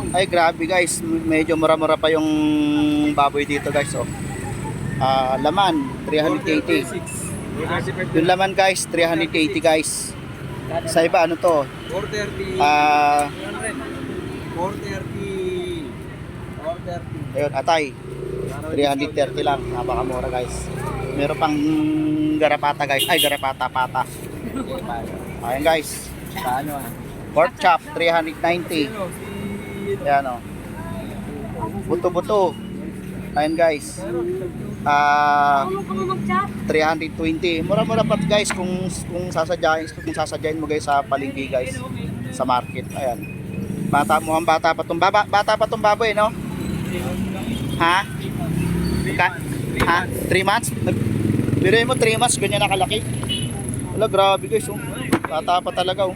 Ay grabe guys, medyo mura-mura pa yung baboy dito guys. Oh. Laman 380. Yung laman guys 380 guys. Sa iba ano to? 430. Ah, 430. 430. ayun, atay. 330 lang, napakamura guys. Meron pang garapata guys. Ay, garapata pata. Ayun guys. Sa ano ah? Pork chop 390. Ayan oh. Buto-buto. Ayun guys. 320. Mura-mura pa guys kung sasadyain mo guys sa palengke guys, sa market. Ayan. Mukhang bata pa tong bata pa tong baboy, no? Ha? Ha? 3 months? Biruin mo 3 months ganyan nakalaki. Wala, grabe guys, oh. Bata pa talaga, oh.